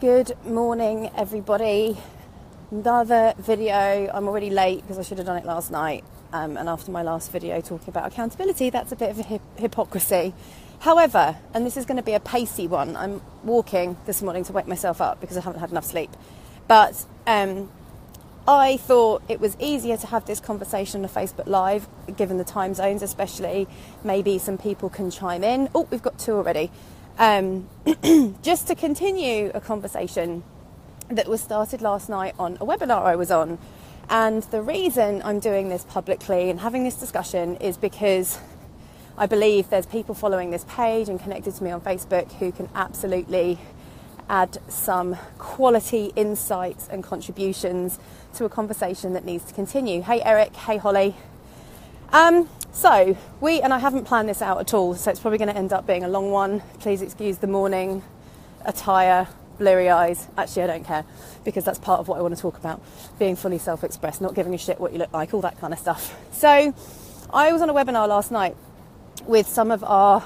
Good morning, everybody. Another video. I'm already late because I should have done it last night. And after my last video talking about accountability, that's a bit of a hypocrisy. However, and this is going to be a pacey one, I'm walking this morning to wake myself up because I haven't had enough sleep. But I thought it was easier to have this conversation on Facebook Live, given the time zones especially. Maybe some people can chime in. Oh, we've got two already. Just to continue a conversation that was started last night on a webinar I was on. And the reason I'm doing this publicly and having this discussion is because I believe there's people following this page and connected to me on Facebook who can absolutely add some quality insights and contributions to a conversation that needs to continue. Hey Eric, hey Holly. So and I haven't planned this out at all, so it's probably going to end up being a long one. Please excuse the morning attire, blurry eyes. Actually, I don't care, because that's part of what I want to talk about. Being fully self-expressed, not giving a shit what you look like, all that kind of stuff. So I was on a webinar last night with some of our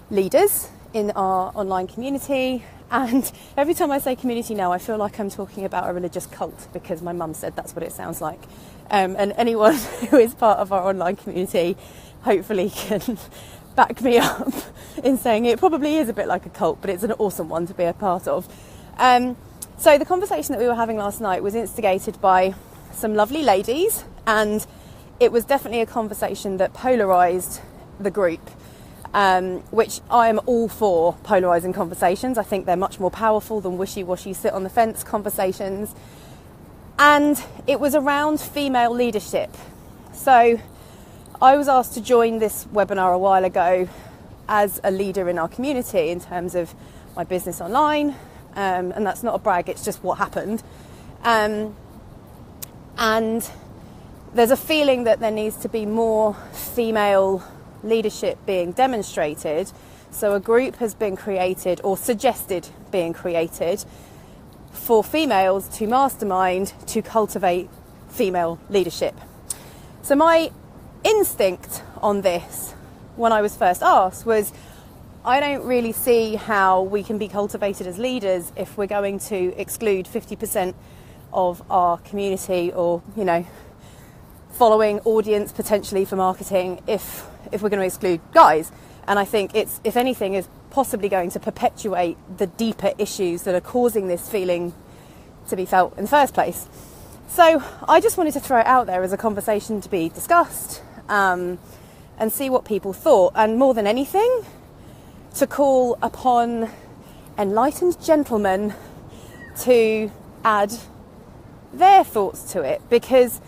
leaders in our online community. And every time I say community now, I feel like I'm talking about a religious cult, because my mum said that's what it sounds like. And anyone who is part of our online community hopefully can back me up in saying it probably is a bit like a cult, but it's an awesome one to be a part of. So the conversation that we were having last night was instigated by some lovely ladies, and it was definitely a conversation that polarised the group. Which I am all for polarising conversations. I think they're much more powerful than wishy-washy, sit on the fence conversations. And it was around female leadership. So I was asked to join this webinar a while ago as a leader in our community in terms of my business online. And that's not a brag, it's just what happened. And there's a feeling that there needs to be more female leadership being demonstrated. So a group has been created, or suggested being created, for females to mastermind, to cultivate female leadership. So my instinct on this, when I was first asked, was I don't really see how we can be cultivated as leaders if we're going to exclude 50% of our community, or, you know, following audience potentially for marketing, if we're going to exclude guys. And I think it's, if anything, is possibly going to perpetuate the deeper issues that are causing this feeling to be felt in the first place. So I just wanted to throw it out there as a conversation to be discussed, and see what people thought, and more than anything, to call upon enlightened gentlemen to add their thoughts to it, because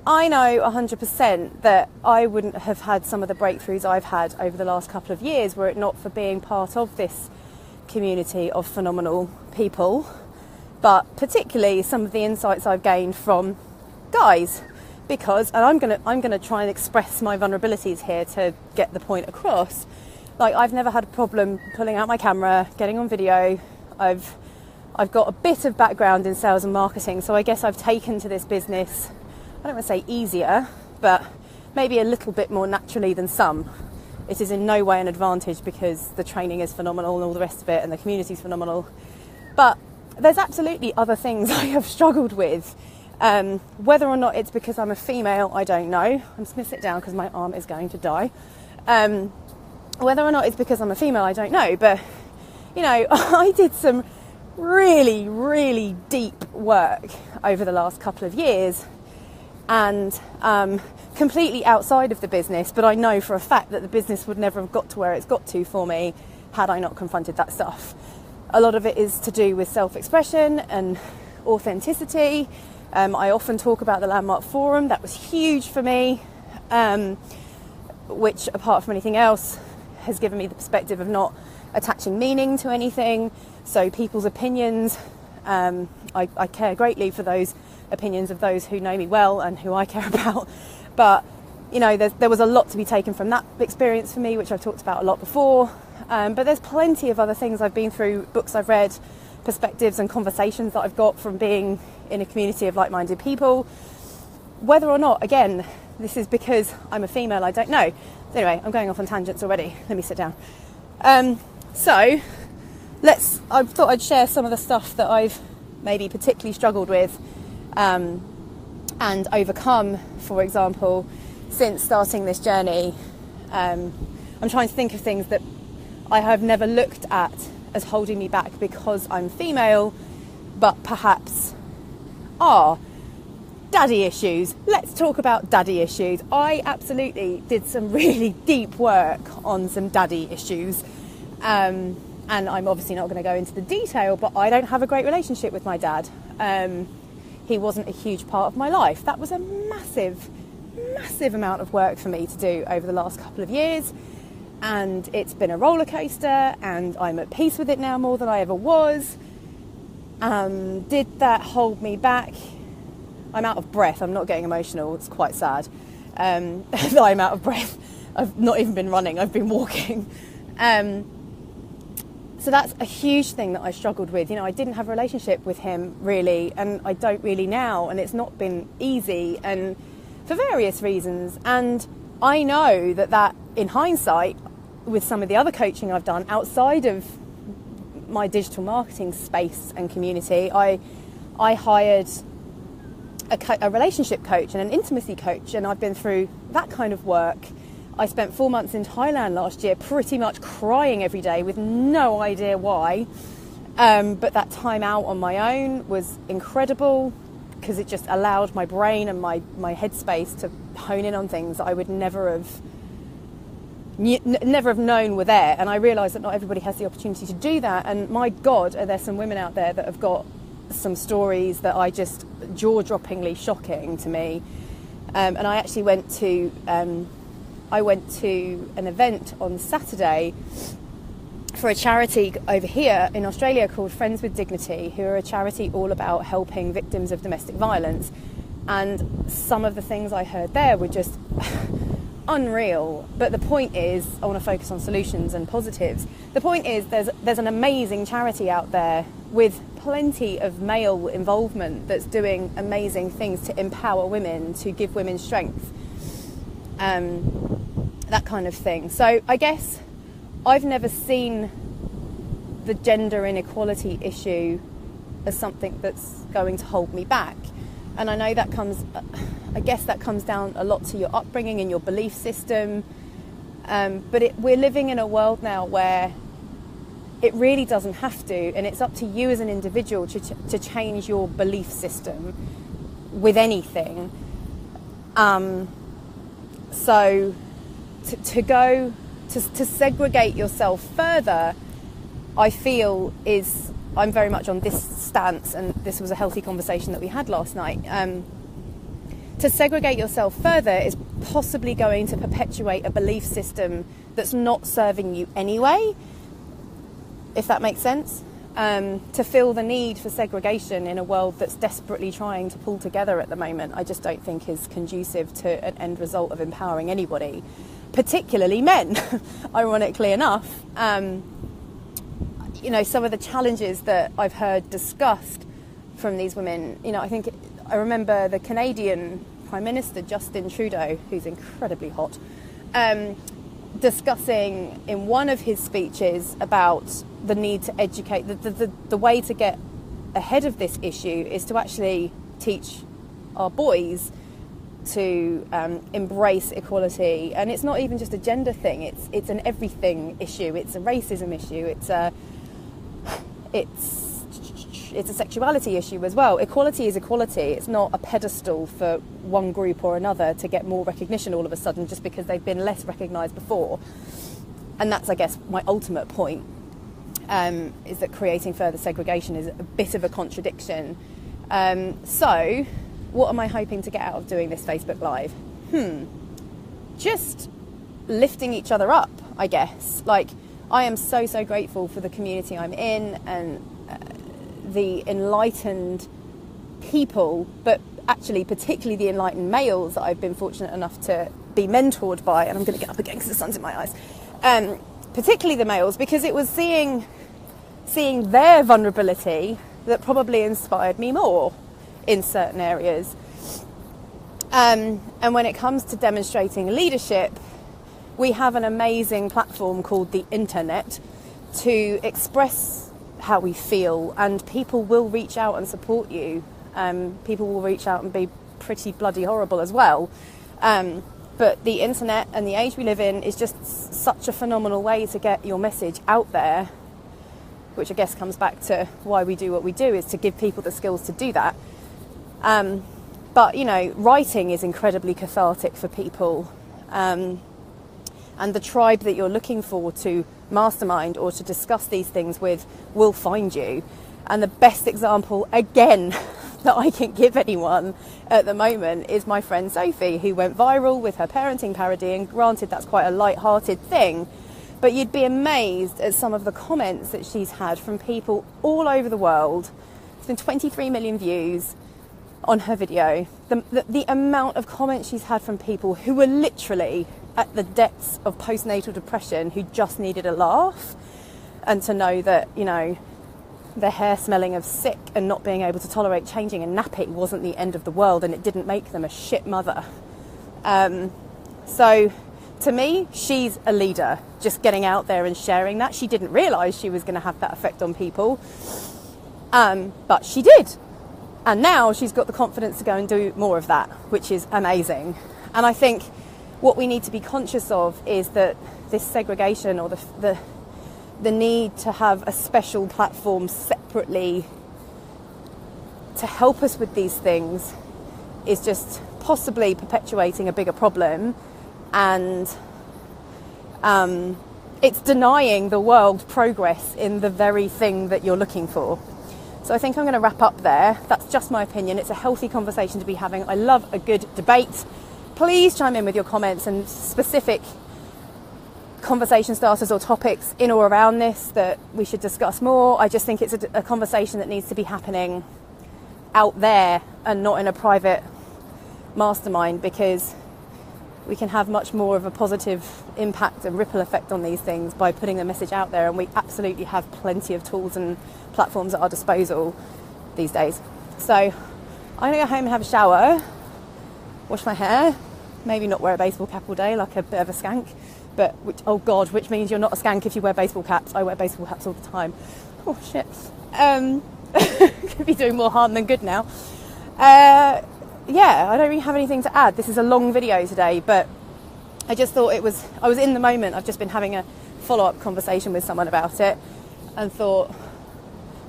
I know 100% that I wouldn't have had some of the breakthroughs I've had over the last couple of years were it not for being part of this community of phenomenal people, but particularly some of the insights I've gained from guys. Because, and I'm gonna try and express my vulnerabilities here to get the point across. Like, I've never had a problem pulling out my camera, getting on video. I've got a bit of background in sales and marketing, so I guess I've taken to this business, I don't want to say easier, but maybe a little bit more naturally than some. It is in no way an advantage because the training is phenomenal and all the rest of it, and the community is phenomenal. But there's absolutely other things I have struggled with. Whether or not it's because I'm a female, I don't know. I'm just going to sit down because my arm is going to die. Whether or not it's because I'm a female, I don't know. But, you know, I did some really, really deep work over the last couple of years, and completely outside of the business, but I know for a fact that the business would never have got to where it's got to for me had I not confronted that stuff. A lot of it is to do with self-expression and authenticity. I often talk about the Landmark Forum. That was huge for me, which, apart from anything else, has given me the perspective of not attaching meaning to anything. So people's opinions, I care greatly for those opinions of those who know me well and who I care about. But, you know, there was a lot to be taken from that experience for me, which I've talked about a lot before. But there's plenty of other things I've been through, books I've read, perspectives and conversations that I've got from being in a community of like-minded people. Whether or not, again, this is because I'm a female, I don't know. Anyway, I'm going off on tangents already. Let me sit down. So I thought I'd share some of the stuff that I've maybe particularly struggled with and overcome, for example, since starting this journey. I'm trying to think of things that I have never looked at as holding me back because I'm female, but perhaps are daddy issues. Let's talk about daddy issues. I absolutely did some really deep work on some daddy issues. And I'm obviously not going to go into the detail, but I don't have a great relationship with my dad. He wasn't a huge part of my life. That was a massive amount of work for me to do over the last couple of years. And it's been a roller coaster, and I'm at peace with it now more than I ever was. Did that hold me back? I'm out of breath. I'm not getting emotional. It's quite sad. I'm out of breath. I've not even been running. I've been walking. So that's a huge thing that I struggled with. You know, I didn't have a relationship with him really, and I don't really now, and it's not been easy, and for various reasons. And I know that in hindsight, with some of the other coaching I've done outside of my digital marketing space and community, I hired a relationship coach and an intimacy coach, and I've been through that kind of work. I spent 4 months in Thailand last year, pretty much crying every day with no idea why. But that time out on my own was incredible because it just allowed my brain and my headspace to hone in on things that I would never have known were there. And I realised that not everybody has the opportunity to do that. And my God, are there some women out there that have got some stories that are just jaw-droppingly shocking to me. And I actually went to an event on Saturday for a charity over here in Australia called Friends with Dignity, who are a charity all about helping victims of domestic violence. And some of the things I heard there were just unreal. But the point is, I want to focus on solutions and positives. The point is, there's an amazing charity out there with plenty of male involvement that's doing amazing things to empower women, to give women strength, that kind of thing. So I guess I've never seen the gender inequality issue as something that's going to hold me back. And I know that comes down a lot to your upbringing and your belief system. But we're living in a world now where it really doesn't have to, and it's up to you as an individual to change your belief system with anything. So to segregate yourself further, I feel I'm very much on this stance, and this was a healthy conversation that we had last night. To segregate yourself further is possibly going to perpetuate a belief system that's not serving you anyway, if that makes sense. To feel the need for segregation in a world that's desperately trying to pull together at the moment, I just don't think is conducive to an end result of empowering anybody, particularly men, ironically enough. You know, some of the challenges that I've heard discussed from these women, you know, I remember the Canadian Prime Minister, Justin Trudeau, who's incredibly hot, discussing in one of his speeches about the need to educate. The way to get ahead of this issue is to actually teach our boys to embrace equality. And it's not even just a gender thing, it's an everything issue, it's a racism issue, it's a sexuality issue as well. Equality is equality. It's not a pedestal for one group or another to get more recognition all of a sudden just because they've been less recognised before. And that's, I guess, my ultimate point, is that creating further segregation is a bit of a contradiction. So what am I hoping to get out of doing this Facebook Live? Just lifting each other up, I guess. Like, I am so grateful for the community I'm in and the enlightened people, but actually particularly the enlightened males that I've been fortunate enough to be mentored by. And I'm going to get up again because the sun's in my eyes. Particularly the males, because it was seeing their vulnerability that probably inspired me more in certain areas. And when it comes to demonstrating leadership, we have an amazing platform called the internet to express how we feel, and people will reach out and support you. People will reach out and be pretty bloody horrible as well. But the internet and the age we live in is just such a phenomenal way to get your message out there, which I guess comes back to why we do what we do, is to give people the skills to do that. But, you know, writing is incredibly cathartic for people. And the tribe that you're looking for to mastermind or to discuss these things with will find you. And the best example, again, that I can give anyone at the moment is my friend Sophie, who went viral with her parenting parody. And granted, that's quite a light-hearted thing, but you'd be amazed at some of the comments that she's had from people all over the world. It's been 23 million views on her video. The amount of comments she's had from people who were literally at the depths of postnatal depression, who just needed a laugh, and to know that, you know, their hair smelling of sick and not being able to tolerate changing a nappy wasn't the end of the world, and it didn't make them a shit mother. So to me, she's a leader, just getting out there and sharing that. She didn't realise she was going to have that effect on people, but she did. And now she's got the confidence to go and do more of that, which is amazing. And I think what we need to be conscious of is that this segregation, or the need to have a special platform separately to help us with these things, is just possibly perpetuating a bigger problem, and it's denying the world progress in the very thing that you're looking for. So I think I'm going to wrap up there. That's just my opinion. It's a healthy conversation to be having. I love a good debate. Please chime in with your comments and specific conversation starters or topics in or around this that we should discuss more. I just think it's a conversation that needs to be happening out there and not in a private mastermind, because we can have much more of a positive impact and ripple effect on these things by putting the message out there, and we absolutely have plenty of tools and platforms at our disposal these days. So I'm going to go home and have a shower, wash my hair, maybe not wear a baseball cap all day like a bit of a skank, but which means you're not a skank if you wear baseball caps. I wear baseball caps all the time. Oh shit. Could be doing more harm than good now. Yeah, I don't really have anything to add. This is a long video today, but I just thought I was in the moment. I've just been having a follow-up conversation with someone about it, and thought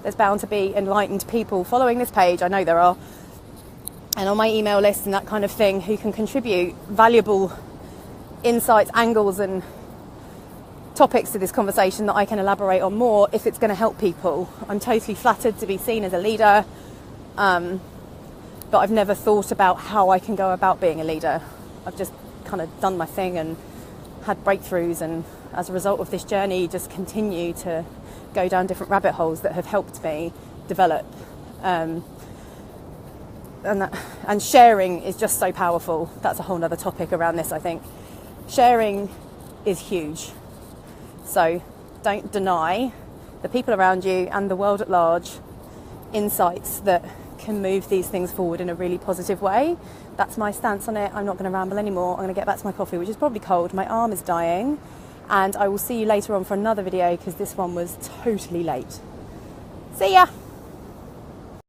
there's bound to be enlightened people following this page. I know there are. And on my email list and that kind of thing, who can contribute valuable insights, angles and topics to this conversation that I can elaborate on more if it's going to help people. I'm totally flattered to be seen as a leader, but I've never thought about how I can go about being a leader. I've just kind of done my thing and had breakthroughs, and as a result of this journey just continue to go down different rabbit holes that have helped me develop. And sharing is just so powerful. That's a whole nother topic around this, I think. Sharing is huge. So don't deny the people around you and the world at large insights that can move these things forward in a really positive way. That's my stance on it. I'm not going to ramble anymore. I'm going to get back to my coffee, which is probably cold. My arm is dying, and I will see you later on for another video, because this one was totally late. See ya!